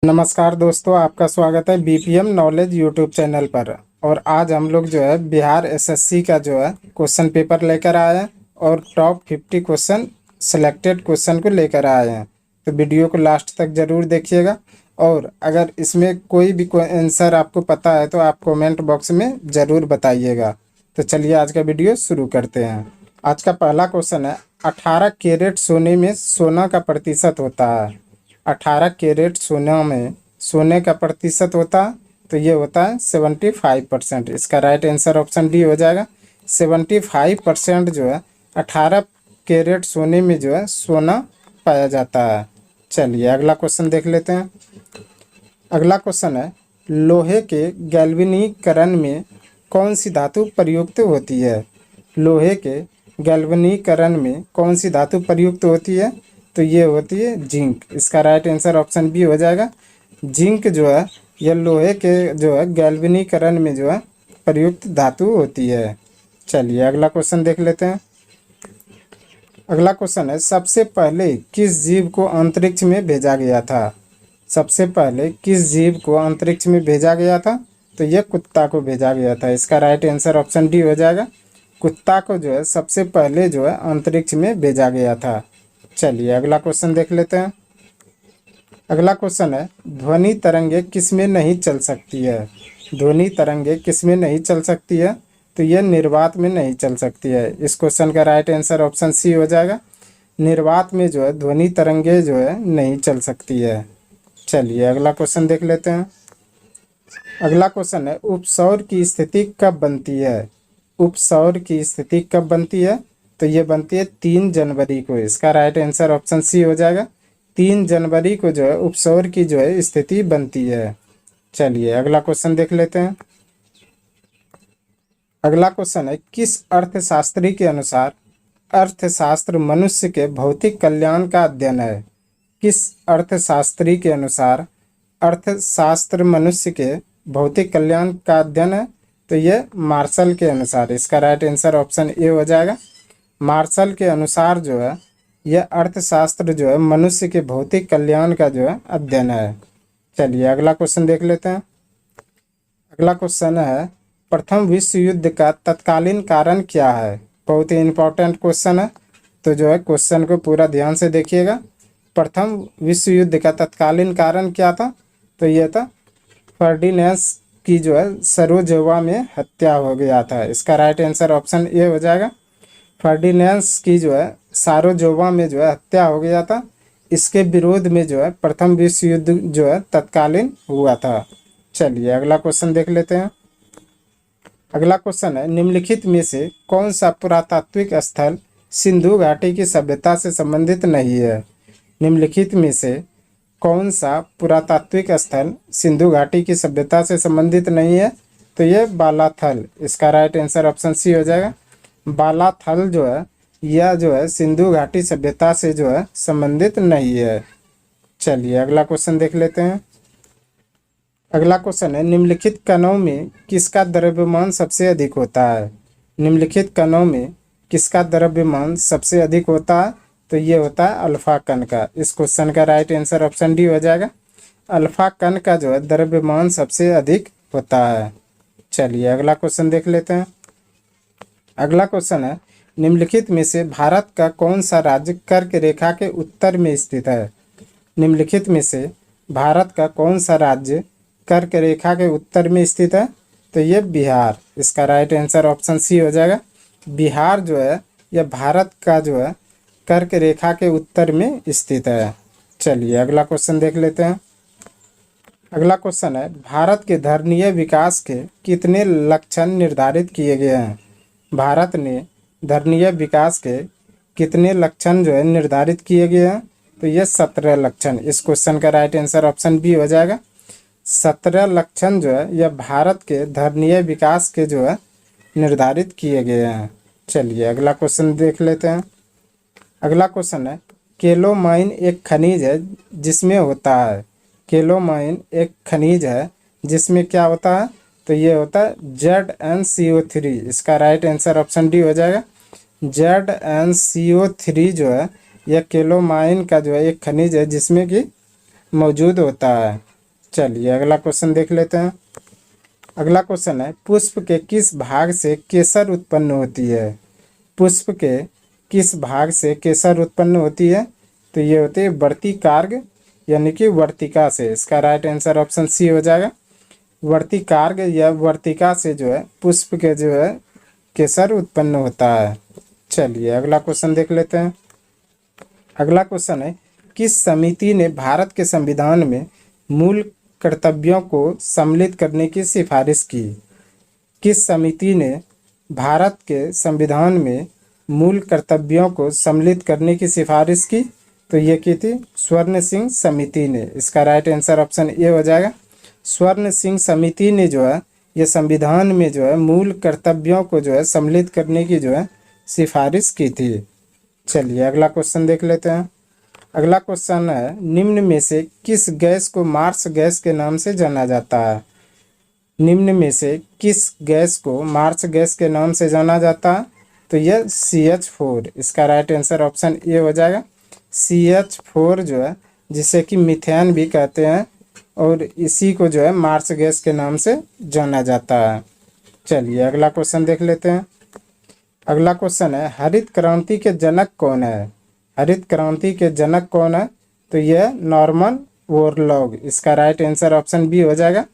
नमस्कार दोस्तों, आपका स्वागत है बीपीएम नॉलेज यूट्यूब चैनल पर। और आज हम लोग जो है बिहार एसएससी का जो है क्वेश्चन पेपर लेकर आए हैं और टॉप 50 क्वेश्चन सिलेक्टेड क्वेश्चन को लेकर आए हैं। तो वीडियो को लास्ट तक ज़रूर देखिएगा और अगर इसमें कोई भी आंसर आपको पता है तो आप कमेंट बॉक्स में ज़रूर बताइएगा। तो चलिए आज का वीडियो शुरू करते हैं। आज का पहला क्वेश्चन है, 18 कैरेट सोने में सोना का प्रतिशत होता है। 18 कैरेट सोना में सोने का प्रतिशत होता है तो ये होता है 75%। इसका राइट आंसर ऑप्शन डी हो जाएगा। 75% जो है 18 कैरेट सोने में जो है सोना पाया जाता है। चलिए अगला क्वेश्चन देख लेते हैं। अगला क्वेश्चन है, लोहे के गैल्वेनीकरण में कौन सी धातु प्रयुक्त होती है। लोहे के गैल्वेनीकरण में कौन सी धातु प्रयुक्त होती है तो ये होती है जिंक। इसका राइट आंसर ऑप्शन बी हो जाएगा। जिंक जो है यह लोहे के जो है गैल्वेनीकरण में जो है प्रयुक्त धातु होती है। चलिए अगला क्वेश्चन देख लेते हैं। अगला क्वेश्चन है, सबसे पहले किस जीव को अंतरिक्ष में भेजा गया था। सबसे पहले किस जीव को अंतरिक्ष में भेजा गया था तो यह कुत्ता को भेजा गया था। इसका राइट आंसर ऑप्शन डी हो जाएगा। कुत्ता को जो है सबसे पहले जो है अंतरिक्ष में भेजा गया था। चलिए अगला क्वेश्चन देख लेते हैं। अगला क्वेश्चन है, ध्वनि तरंगे किस में नहीं चल सकती है। ध्वनि तरंगे किस में नहीं चल सकती है तो यह निर्वात में नहीं चल सकती है। इस क्वेश्चन का राइट आंसर ऑप्शन सी हो जाएगा। निर्वात में जो है ध्वनि तरंगे जो है नहीं चल सकती है। चलिए अगला क्वेश्चन देख लेते हैं। अगला क्वेश्चन है, उपसौर की स्थिति कब बनती है। उपसौर की स्थिति कब बनती है तो ये बनती है 3 जनवरी को। इसका राइट आंसर ऑप्शन सी हो जाएगा। 3 जनवरी को जो है उपसौर की जो है स्थिति बनती है। चलिए अगला क्वेश्चन देख लेते हैं। अगला क्वेश्चन है, किस अर्थशास्त्री के अनुसार अर्थशास्त्र मनुष्य के भौतिक कल्याण का अध्ययन है। किस अर्थशास्त्री के अनुसार अर्थशास्त्र मनुष्य के भौतिक कल्याण का अध्ययन है तो ये मार्शल के अनुसार। इसका राइट आंसर ऑप्शन ए हो जाएगा। मार्शल के अनुसार जो है यह अर्थशास्त्र जो है मनुष्य के भौतिक कल्याण का जो है अध्ययन है। चलिए अगला क्वेश्चन देख लेते हैं। अगला क्वेश्चन है, प्रथम विश्व युद्ध का तत्कालीन कारण क्या है। बहुत ही इंपॉर्टेंट क्वेश्चन है तो जो है क्वेश्चन को पूरा ध्यान से देखिएगा। प्रथम विश्व युद्ध का तत्कालीन कारण क्या था तो यह था फर्डिनेंड की जो है सरोजोवा में हत्या हो गया था। इसका राइट आंसर ऑप्शन ए हो जाएगा। फर्डिनेंड की जो है सारोजोवा में जो है हत्या हो गया था। इसके विरोध में जो है प्रथम विश्व युद्ध जो है तत्कालीन हुआ था। चलिए अगला क्वेश्चन देख लेते हैं। अगला क्वेश्चन है, निम्नलिखित में से कौन सा पुरातात्विक स्थल सिंधु घाटी की सभ्यता से संबंधित नहीं है। निम्नलिखित में से कौन सा पुरातात्विक स्थल सिंधु घाटी की सभ्यता से संबंधित नहीं है तो ये बालाथल। इसका राइट आंसर ऑप्शन सी हो जाएगा। बालाथल जो है यह जो है सिंधु घाटी सभ्यता से जो है संबंधित नहीं है। चलिए अगला क्वेश्चन देख लेते हैं। अगला क्वेश्चन है, निम्नलिखित कणों में किसका द्रव्यमान सबसे अधिक होता है। निम्नलिखित कणों में किसका द्रव्यमान सबसे अधिक होता है तो ये होता है अल्फा कण का। इस क्वेश्चन का राइट आंसर ऑप्शन डी हो जाएगा। अल्फा कण का जो है द्रव्यमान सबसे अधिक होता है। चलिए अगला क्वेश्चन देख लेते हैं। अगला क्वेश्चन है, निम्नलिखित में से भारत का कौन सा राज्य कर्क रेखा के उत्तर में स्थित है। निम्नलिखित में से भारत का कौन सा राज्य कर्क रेखा के उत्तर में स्थित है तो ये बिहार। इसका राइट आंसर ऑप्शन सी हो जाएगा। बिहार जो है यह भारत का जो है कर्क रेखा के उत्तर में स्थित है। चलिए अगला क्वेश्चन देख लेते हैं। अगला क्वेश्चन है, भारत के धर्मीय विकास के कितने लक्षण निर्धारित किए गए हैं। भारत ने धर्मीय विकास के कितने लक्षण जो है निर्धारित किए गए हैं तो ये 17 लक्षण। इस क्वेश्चन का राइट आंसर ऑप्शन बी हो जाएगा। 17 लक्षण जो है यह भारत के धर्मीय विकास के जो है निर्धारित किए गए हैं। चलिए अगला क्वेश्चन देख लेते हैं। अगला क्वेश्चन है, केलोमाइन एक खनिज है जिसमें होता है। केलोमाइन एक खनिज है जिसमें क्या होता है तो ये होता है ZnCO3। इसका राइट आंसर ऑप्शन डी हो जाएगा। ZnCO3 जो है यह केलोमाइन का जो है एक खनिज है जिसमें कि मौजूद होता है। चलिए अगला क्वेश्चन देख लेते हैं। अगला क्वेश्चन है, पुष्प के किस भाग से केसर उत्पन्न होती है? पुष्प के किस भाग से केसर उत्पन्न होती है? तो ये होती है वर्तिकार्ग यानी कि वर्तिका से। इसका राइट आंसर ऑप्शन सी हो जाएगा। वर्तिकार्ग या वर्तिका से जो है पुष्प के जो है केसर उत्पन्न होता है। चलिए अगला क्वेश्चन देख लेते हैं। अगला क्वेश्चन है, किस समिति ने भारत के संविधान में मूल कर्तव्यों को सम्मिलित करने की सिफारिश की? किस समिति ने भारत के संविधान में मूल कर्तव्यों को सम्मिलित करने की सिफारिश की? तो ये की थी स्वर्ण सिंह समिति ने। इसका राइट आंसर ऑप्शन ए हो जाएगा। स्वर्ण सिंह समिति ने जो है ये संविधान में जो है मूल कर्तव्यों को जो है सम्मिलित करने की जो है सिफारिश की थी। चलिए अगला क्वेश्चन देख लेते हैं। अगला क्वेश्चन है, निम्न में से किस गैस को मार्स गैस के नाम से जाना जाता है? निम्न में से किस गैस को मार्स गैस के नाम से जाना जाता है? तो यह CH4। इसका राइट आंसर ऑप्शन ए हो जाएगा। CH4 जो है जिसे कि मीथेन भी कहते हैं और इसी को जो है मार्स गैस के नाम से जाना जाता है। चलिए अगला क्वेश्चन देख लेते हैं। अगला क्वेश्चन है, हरित क्रांति के जनक कौन है? हरित क्रांति के जनक कौन है? तो यह नॉर्मन बोरलॉग। इसका राइट आंसर ऑप्शन बी हो जाएगा।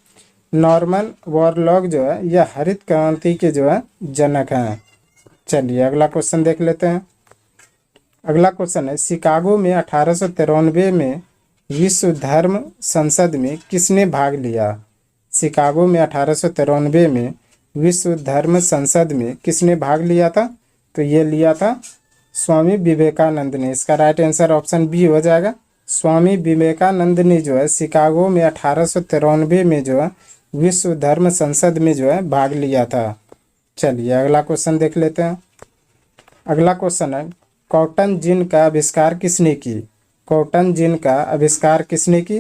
नॉर्मन बोरलॉग जो है यह हरित क्रांति के जो है जनक हैं। चलिए अगला क्वेश्चन देख लेते हैं। अगला क्वेश्चन है, शिकागो में 1893 में विश्व धर्म संसद में किसने भाग लिया? शिकागो में 1893 में विश्व धर्म संसद में किसने भाग लिया था? तो ये लिया था स्वामी विवेकानंद ने। इसका राइट आंसर ऑप्शन बी हो जाएगा। स्वामी विवेकानंद ने जो है शिकागो में 1893 में जो है विश्व धर्म संसद में जो है भाग लिया था। चलिए अगला क्वेश्चन देख लेते हैं। अगला क्वेश्चन है, कॉटन जिन का आविष्कार किसने की? कॉटन जिन का आविष्कार किसने की?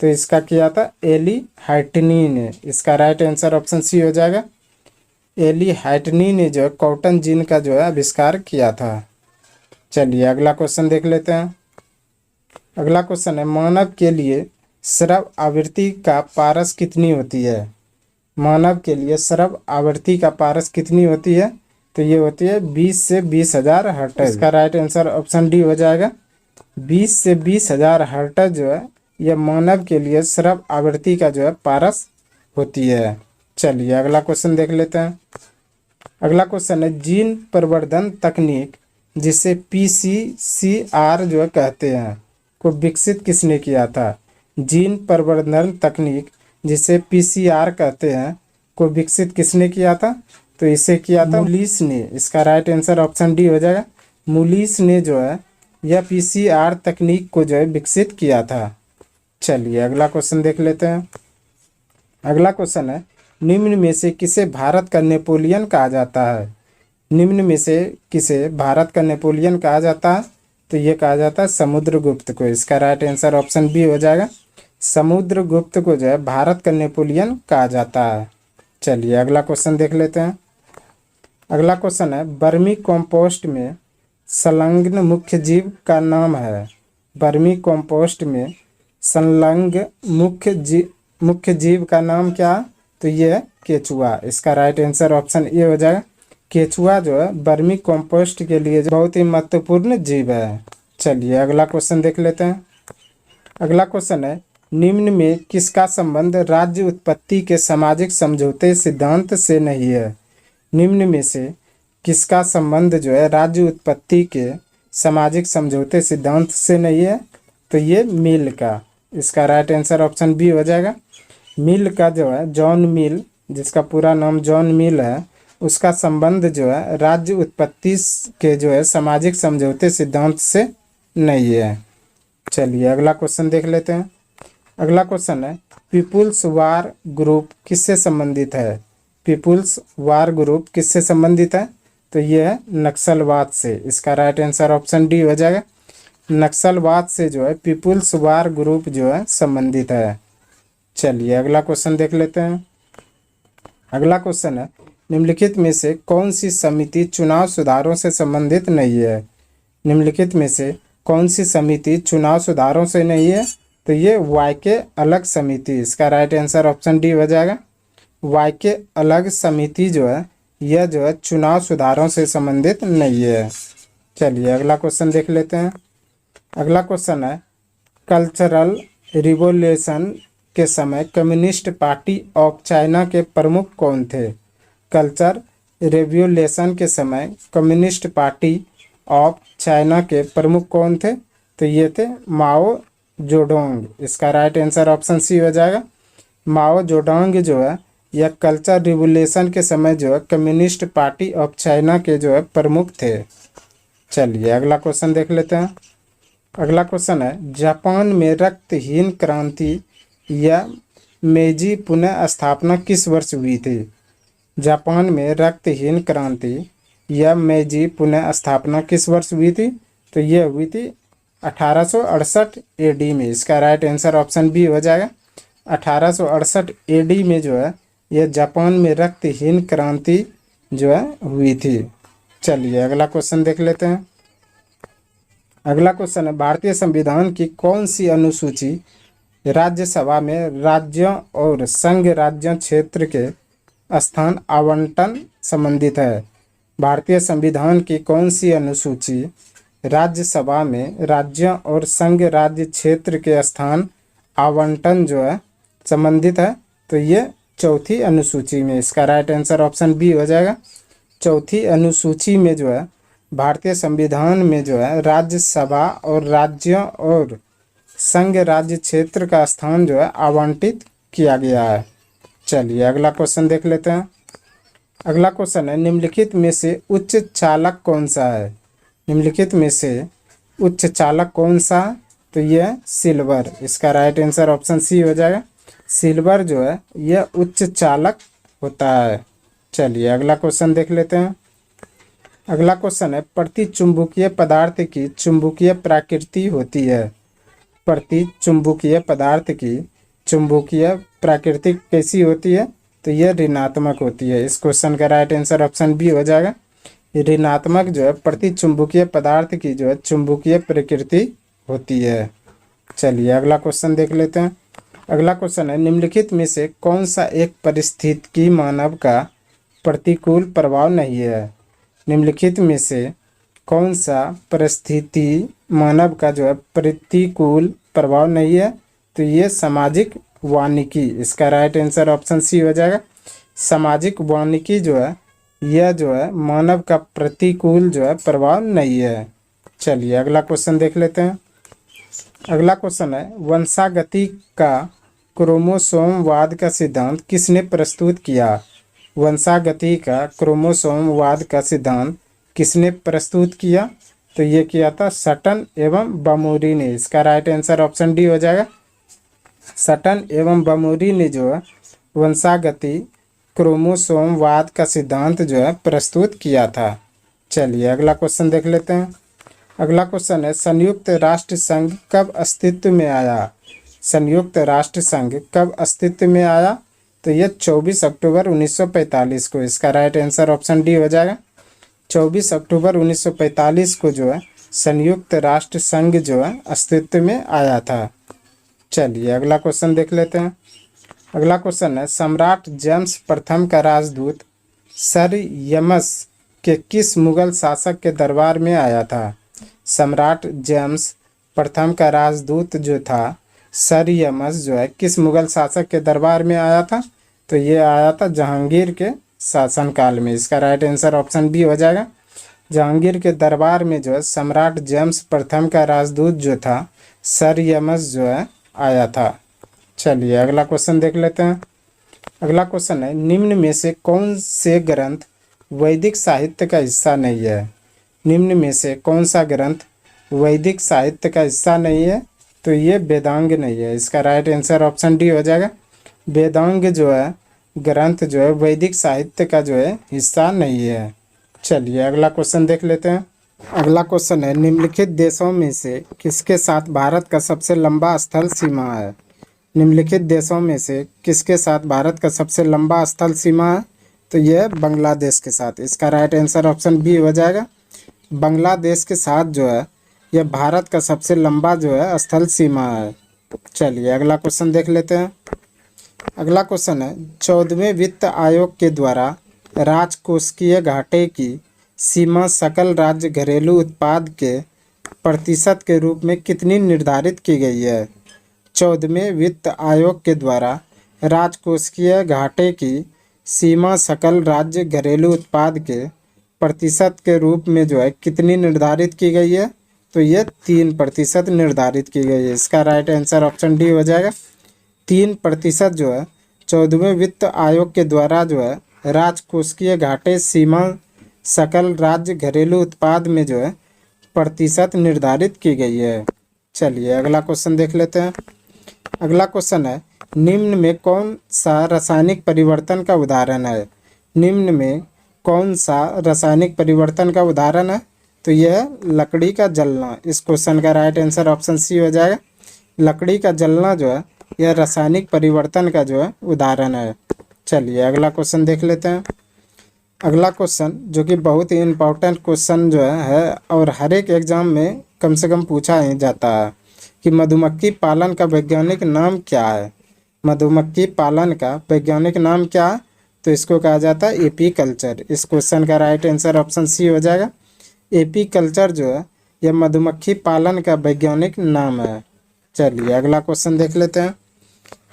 तो इसका किया था एली हाइटनी ने। इसका राइट आंसर ऑप्शन सी हो जाएगा। एली हाइटनी ने जो है कॉटन जिन का जो है आविष्कार किया था। चलिए अगला क्वेश्चन देख लेते हैं। अगला क्वेश्चन है, मानव के लिए श्रव्य आवृत्ति का पारस कितनी होती है? मानव के लिए श्रव्य आवृत्ति का पारस कितनी होती है? तो ये होती है 20 से 20,000 हर्ट्ज। इसका राइट आंसर ऑप्शन डी हो जाएगा। 20 से 20,000 हर्ट्ज जो है यह मानव के लिए श्रव्य आवृत्ति का जो है पारस होती है। चलिए अगला क्वेश्चन देख लेते हैं। अगला क्वेश्चन है, जीन प्रवर्धन तकनीक जिसे PCCR जो है कहते हैं को विकसित किसने किया था? जीन प्रवर्धन तकनीक जिसे PCR कहते हैं को विकसित किसने किया था? तो इसे किया था मुलिस ने। इसका राइट आंसर ऑप्शन डी हो जाएगा। मुलिस ने जो है यह PCR तकनीक को जो है विकसित किया था। चलिए अगला क्वेश्चन देख लेते हैं। अगला क्वेश्चन है, निम्न में से किसे भारत का नेपोलियन कहा जाता है? निम्न में से किसे भारत का नेपोलियन कहा जाता है? तो ये कहा जाता है समुद्रगुप्त को। इसका राइट आंसर ऑप्शन बी हो जाएगा। समुद्रगुप्त को जो है भारत का नेपोलियन कहा जाता है। चलिए अगला क्वेश्चन देख लेते हैं। अगला क्वेश्चन है, वर्मी कंपोस्ट में संलग्न मुख्य जीव का नाम है? वर्मी कंपोस्ट में संलग्न मुख्य जीव का नाम क्या? तो ये है केचुआ। इसका राइट आंसर ऑप्शन ए हो जाएगा। केचुआ जो है वर्मी कंपोस्ट के लिए बहुत ही महत्वपूर्ण जीव है। चलिए अगला क्वेश्चन देख लेते हैं। अगला क्वेश्चन है, निम्न में किसका संबंध राज्य उत्पत्ति के सामाजिक समझौते सिद्धांत से नहीं है? निम्न में से किसका संबंध जो है राज्य उत्पत्ति के सामाजिक समझौते सिद्धांत से नहीं है? तो ये मिल का। इसका राइट आंसर ऑप्शन बी हो जाएगा। मिल का जो है जॉन मिल, जिसका पूरा नाम जॉन मिल है, उसका संबंध जो है राज्य उत्पत्ति के जो है सामाजिक समझौते सिद्धांत से नहीं है। चलिए अगला क्वेश्चन देख लेते हैं। अगला क्वेश्चन है, पीपुल्स वार ग्रुप किससे संबंधित है? पीपुल्स वार ग्रुप किससे संबंधित है? तो ये है नक्सलवाद से। इसका राइट आंसर ऑप्शन डी हो जाएगा। नक्सलवाद से जो है पीपुल्स वार ग्रुप जो है संबंधित है। चलिए अगला क्वेश्चन देख लेते हैं। अगला क्वेश्चन है, निम्नलिखित में से कौन सी समिति चुनाव सुधारों से संबंधित नहीं है? निम्नलिखित में से कौन सी समिति चुनाव सुधारों से नहीं है? तो ये वाई के अलग समिति, इसका राइट आंसर ऑप्शन डी हो जाएगा। वाई के अलग समिति जो है यह जो है चुनाव सुधारों से संबंधित नहीं है। चलिए अगला क्वेश्चन देख लेते हैं। अगला क्वेश्चन है कल्चरल रिवॉल्यूशन के समय कम्युनिस्ट पार्टी ऑफ चाइना के प्रमुख कौन थे? कल्चर रिवॉल्यूशन के समय कम्युनिस्ट पार्टी ऑफ चाइना के प्रमुख कौन थे? तो ये थे माओ जोडोंग, इसका राइट आंसर ऑप्शन सी हो जाएगा। माओ जोडोंग जो है यह कल्चर रिवॉल्यूशन के समय जो है कम्युनिस्ट पार्टी ऑफ चाइना के जो है प्रमुख थे। चलिए अगला क्वेश्चन देख लेते हैं। अगला क्वेश्चन है जापान में रक्तहीन क्रांति या मेजी पुनः स्थापना किस वर्ष हुई थी? जापान में रक्तहीन क्रांति या मेजी पुनः स्थापना किस वर्ष हुई थी? तो यह हुई थी 1868 एडी में, इसका राइट आंसर ऑप्शन बी हो जाएगा। 1868 एडी में जो है यह जापान में रक्तहीन क्रांति जो है हुई थी। चलिए अगला क्वेश्चन देख लेते हैं। अगला क्वेश्चन है भारतीय संविधान की कौन सी अनुसूची राज्यसभा में राज्यों और संघ राज्य क्षेत्र के स्थान आवंटन संबंधित है? भारतीय संविधान की कौन सी अनुसूची राज्यसभा में राज्यों और संघ राज्य क्षेत्र के स्थान आवंटन जो है संबंधित है? तो ये चौथी अनुसूची में, इसका राइट आंसर ऑप्शन बी हो जाएगा। चौथी अनुसूची में जो है भारतीय संविधान में जो है राज्यसभा और राज्यों और संघ राज्य क्षेत्र का स्थान जो है आवंटित किया गया है। चलिए अगला क्वेश्चन देख लेते हैं। अगला क्वेश्चन है निम्नलिखित में से उच्च चालक कौन सा है? निम्नलिखित में से उच्च चालक कौन सा है? तो यह सिल्वर, इसका राइट आंसर ऑप्शन सी हो जाएगा। सिल्वर जो है यह उच्च चालक होता है। चलिए अगला क्वेश्चन देख लेते हैं। अगला क्वेश्चन है प्रति चुंबकीय पदार्थ की चुंबकीय प्रकृति होती है? प्रति चुंबकीय पदार्थ की चुंबकीय प्रकृति कैसी होती है? तो यह ऋणात्मक होती है। इस क्वेश्चन का राइट आंसर ऑप्शन बी हो जाएगा। ऋणात्मक जो है प्रति चुंबकीय पदार्थ की जो है चुंबकीय प्रकृति होती है। चलिए अगला क्वेश्चन देख लेते हैं। अगला क्वेश्चन है निम्नलिखित में से कौन सा एक परिस्थितिकी मानव का प्रतिकूल प्रभाव नहीं है? निम्नलिखित में से कौन सा परिस्थिति मानव का जो है प्रतिकूल प्रभाव नहीं है? तो ये सामाजिक वानिकी, इसका राइट आंसर ऑप्शन सी हो जाएगा। सामाजिक वानिकी जो है यह जो है मानव का प्रतिकूल जो है प्रभाव नहीं है। चलिए अगला क्वेश्चन देख लेते हैं। अगला क्वेश्चन है वंशागति का क्रोमोसोमवाद का सिद्धांत किसने प्रस्तुत किया? वंशागति का क्रोमोसोमवाद का सिद्धांत किसने प्रस्तुत किया? तो ये किया था सटन एवं बमूरी ने, इसका राइट आंसर ऑप्शन डी हो जाएगा। सटन एवं बमूरी ने जो है वंशागति क्रोमोसोमवाद का सिद्धांत जो है प्रस्तुत किया था। चलिए अगला क्वेश्चन देख लेते हैं। अगला क्वेश्चन है संयुक्त राष्ट्र संघ कब अस्तित्व में आया? संयुक्त राष्ट्र संघ कब अस्तित्व में आया? तो यह 24 अक्टूबर 1945 को, इसका राइट आंसर ऑप्शन डी हो जाएगा। 24 अक्टूबर 1945 को जो है संयुक्त राष्ट्र संघ जो है अस्तित्व में आया था। चलिए अगला क्वेश्चन देख लेते हैं। अगला क्वेश्चन है सम्राट जेम्स प्रथम का राजदूत सर यमस के किस मुगल शासक के दरबार में आया था? सम्राट जेम्स प्रथम का राजदूत जो था सर यमस जो है किस मुगल शासक के दरबार में आया था? तो ये आया था जहांगीर के शासनकाल में, इसका राइट आंसर ऑप्शन बी हो जाएगा। जहांगीर के दरबार में जो है सम्राट जेम्स प्रथम का राजदूत जो था सर यमस जो है आया था। चलिए अगला क्वेश्चन देख लेते हैं। अगला क्वेश्चन है निम्न में से कौन से ग्रंथ वैदिक साहित्य का हिस्सा नहीं है? निम्न में से कौन सा ग्रंथ वैदिक साहित्य का हिस्सा नहीं है? तो ये वेदांग नहीं है, इसका राइट आंसर ऑप्शन डी हो जाएगा। वेदांग जो है ग्रंथ जो है वैदिक साहित्य का जो है हिस्सा नहीं है। चलिए अगला क्वेश्चन देख लेते हैं। अगला क्वेश्चन है निम्नलिखित देशों में से किसके साथ भारत का सबसे लंबा स्थल सीमा है? निम्नलिखित देशों में से किसके साथ भारत का सबसे लंबा स्थल सीमा है? तो यह बांग्लादेश के साथ, इसका राइट आंसर ऑप्शन बी हो जाएगा। बांग्लादेश के साथ जो है यह भारत का सबसे लंबा जो है स्थल सीमा है। चलिए अगला क्वेश्चन देख लेते हैं। अगला क्वेश्चन है 14वें वित्त आयोग के द्वारा राजकोषीय घाटे की सीमा सकल राज्य घरेलू उत्पाद के प्रतिशत के रूप में कितनी निर्धारित की गई है? 14वें वित्त आयोग के द्वारा राजकोषीय घाटे की सीमा सकल राज्य घरेलू उत्पाद के प्रतिशत के रूप में जो है कितनी निर्धारित की गई है? तो ये 3% निर्धारित की गई है। इसका राइट आंसर ऑप्शन डी हो जाएगा। 3% जो है 14वें वित्त आयोग के द्वारा जो है राजकोषीय घाटे सीमा सकल राज्य घरेलू उत्पाद में जो है प्रतिशत निर्धारित की गई है। चलिए अगला क्वेश्चन देख लेते हैं। अगला क्वेश्चन है निम्न में कौन सा रासायनिक परिवर्तन का उदाहरण है? निम्न में कौन सा रासायनिक परिवर्तन का उदाहरण है? तो यह लकड़ी का जलना। इस क्वेश्चन का राइट आंसर ऑप्शन सी हो जाएगा। लकड़ी का जलना जो है यह रासायनिक परिवर्तन का जो है उदाहरण है। चलिए अगला क्वेश्चन देख लेते हैं। अगला क्वेश्चन जो कि बहुत ही इम्पोर्टेंट क्वेश्चन जो है और हर एक एग्जाम में कम से कम पूछा ही जाता है कि मधुमक्खी पालन का वैज्ञानिक नाम क्या है? मधुमक्खी पालन का वैज्ञानिक नाम क्या है? तो इसको कहा जाता है एपीकल्चर। इस क्वेश्चन का राइट आंसर ऑप्शन सी हो जाएगा। एपीकल्चर जो है यह मधुमक्खी पालन का वैज्ञानिक नाम है। चलिए अगला क्वेश्चन देख लेते हैं।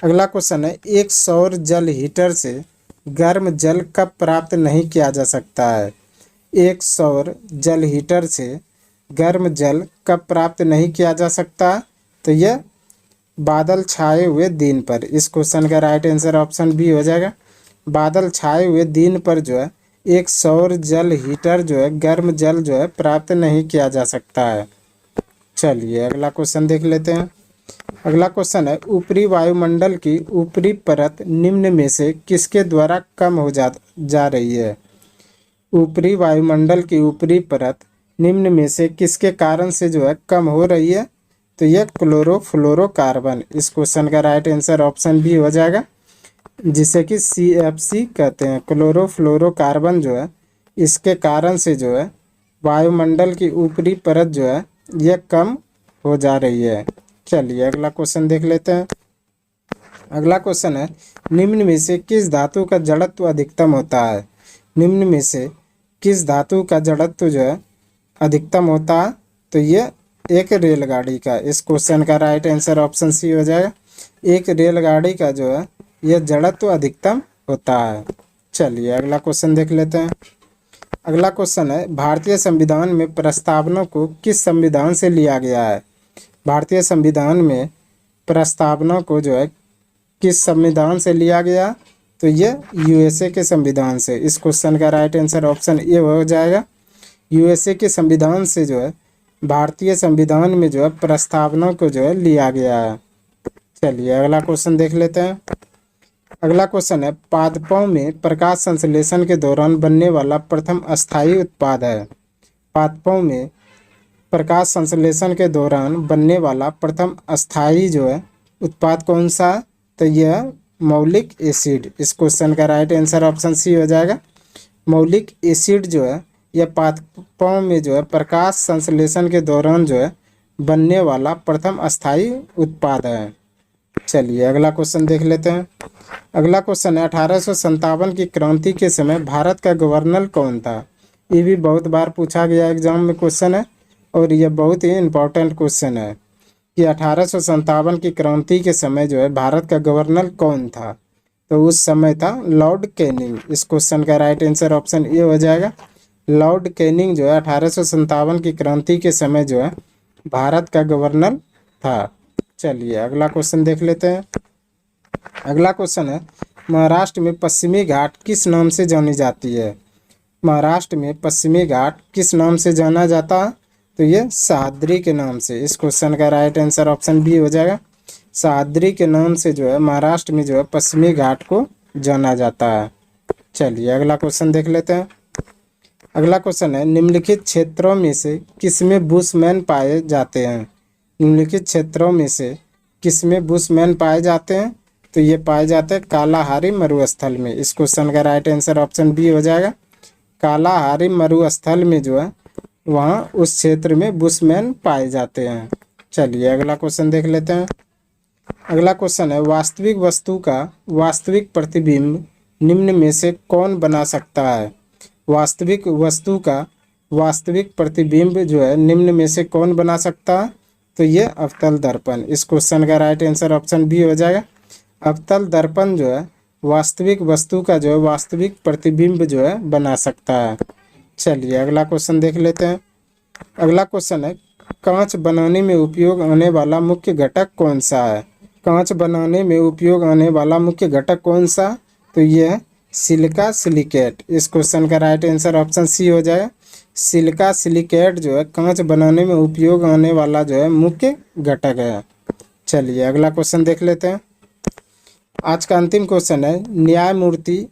अगला क्वेश्चन है एक सौर जल हीटर से गर्म जल कब प्राप्त नहीं किया जा सकता है? एक सौर जल हीटर से गर्म जल कब प्राप्त नहीं किया जा सकता? तो यह बादल छाए हुए दिन पर। इस क्वेश्चन का राइट आंसर ऑप्शन बी हो जाएगा। बादल छाए हुए दिन पर जो है एक सौर जल हीटर जो है गर्म जल जो है प्राप्त नहीं किया जा सकता है। चलिए अगला क्वेश्चन देख लेते हैं। अगला क्वेश्चन है ऊपरी वायुमंडल की ऊपरी परत निम्न में से किसके द्वारा कम हो जा रही है? ऊपरी वायुमंडल की ऊपरी परत निम्न में से किसके कारण से जो है कम हो रही है? तो यह क्लोरोफ्लोरोकार्बन। इस क्वेश्चन का राइट आंसर ऑप्शन बी हो जाएगा, जिसे कि CFC कहते हैं। क्लोरोफ्लोरोकार्बन जो है इसके कारण से जो है वायुमंडल की ऊपरी परत जो है यह कम हो जा रही है। चलिए अगला क्वेश्चन देख लेते हैं। अगला क्वेश्चन है निम्न में से किस धातु का जड़त्व अधिकतम होता है? निम्न में से किस धातु का जड़त्व जो है अधिकतम होता है? तो यह एक रेलगाड़ी का। इस क्वेश्चन का राइट आंसर ऑप्शन सी हो जाएगा। एक रेलगाड़ी का जो है यह जड़त्व अधिकतम होता है। चलिए अगला क्वेश्चन देख लेते हैं। अगला क्वेश्चन है भारतीय संविधान में प्रस्तावना को किस संविधान से लिया गया है? भारतीय संविधान में प्रस्तावना को जो है किस संविधान से लिया गया? तो यह USA के संविधान से। इस क्वेश्चन का राइट आंसर ऑप्शन ए हो जाएगा। USA के संविधान से जो है भारतीय संविधान में जो है प्रस्तावना को जो है लिया गया है। चलिए अगला क्वेश्चन देख लेते हैं। अगला क्वेश्चन है पादपों में प्रकाश संश्लेषण के दौरान बनने वाला प्रथम अस्थायी उत्पाद है। पादपों में प्रकाश संश्लेषण के दौरान बनने वाला प्रथम अस्थायी जो है उत्पाद कौन सा है? तो यह मौलिक एसिड। इस क्वेश्चन का राइट आंसर ऑप्शन सी हो जाएगा। मौलिक एसिड जो है यह पादपों में जो है प्रकाश संश्लेषण के दौरान जो है बनने वाला प्रथम अस्थायी उत्पाद है। चलिए अगला क्वेश्चन देख लेते हैं। अगला क्वेश्चन है 1857 की क्रांति के समय भारत का गवर्नर कौन था? ये भी बहुत बार पूछा गया एग्जाम में क्वेश्चन है और यह बहुत ही इम्पोर्टेंट क्वेश्चन है कि 1857 की क्रांति के समय जो है भारत का गवर्नर कौन था? तो उस समय था लॉर्ड कैनिंग। इस क्वेश्चन का राइट आंसर ऑप्शन ए हो जाएगा। लॉर्ड कैनिंग जो है 1857 की क्रांति के समय जो है भारत का गवर्नर था। चलिए अगला क्वेश्चन देख लेते हैं। अगला क्वेश्चन है महाराष्ट्र में पश्चिमी घाट किस नाम से जानी जाती है? महाराष्ट्र में पश्चिमी घाट किस नाम से जाना जाता है? तो ये सह्याद्री के नाम से। इस क्वेश्चन का राइट आंसर ऑप्शन बी हो जाएगा। सह्याद्री के नाम से जो है महाराष्ट्र में जो है पश्चिमी घाट को जाना जाता है। चलिए अगला क्वेश्चन देख लेते हैं। अगला क्वेश्चन है निम्नलिखित क्षेत्रों में से किसमें बुशमैन पाए जाते हैं? निम्नलिखित क्षेत्रों में से किसमें बुशमैन पाए जाते हैं? तो ये पाए जाते हैं कालाहारी मरुस्थल में। इस क्वेश्चन का राइट आंसर ऑप्शन बी हो जाएगा। कालाहारी मरुस्थल में जो है वहाँ उस क्षेत्र में बुशमैन पाए जाते हैं। चलिए अगला क्वेश्चन देख लेते हैं। अगला क्वेश्चन है, वास्तविक वस्तु का वास्तविक प्रतिबिंब निम्न में से कौन बना सकता है? वास्तविक वस्तु का वास्तविक प्रतिबिंब जो है निम्न में से कौन बना सकता है? तो ये अवतल दर्पण। इस क्वेश्चन का राइट आंसर ऑप्शन बी हो जाएगा। अवतल दर्पण जो है वास्तविक वस्तु का जो है वास्तविक प्रतिबिंब जो है बना सकता है। चलिए अगला क्वेश्चन देख लेते हैं। अगला क्वेश्चन है, कांच बनाने में उपयोग आने वाला मुख्य घटक कौन सा है? कांच बनाने में उपयोग आने वाला मुख्य घटक कौन सा? तो ये है सिलिका सिलिकेट। इस क्वेश्चन का राइट आंसर ऑप्शन सी हो जाएगा। सिलिका सिलिकेट जो है कांच बनाने में उपयोग आने वाला जो है मुख्य घटक है। चलिए अगला क्वेश्चन देख लेते हैं। आज का अंतिम क्वेश्चन है, न्यायमूर्ति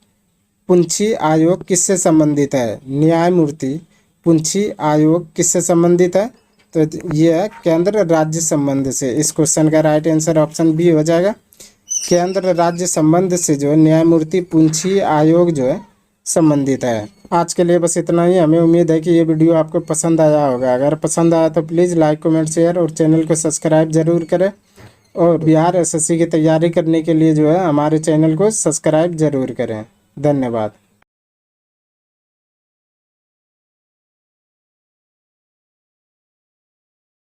पुंछी आयोग किससे संबंधित है? न्यायमूर्ति पुंछी आयोग किससे संबंधित है? तो ये है केंद्र राज्य संबंध से। इस क्वेश्चन का राइट आंसर ऑप्शन बी हो जाएगा। केंद्र राज्य संबंध से जो है न्यायमूर्ति पुंछी आयोग जो है संबंधित है। आज के लिए बस इतना ही। हमें उम्मीद है कि ये वीडियो आपको पसंद आया होगा। अगर पसंद आया तो प्लीज़ लाइक कमेंट शेयर और चैनल को सब्सक्राइब जरूर करें। और बिहार एसएससी की तैयारी करने के लिए जो है हमारे चैनल को सब्सक्राइब जरूर करें। धन्यवाद।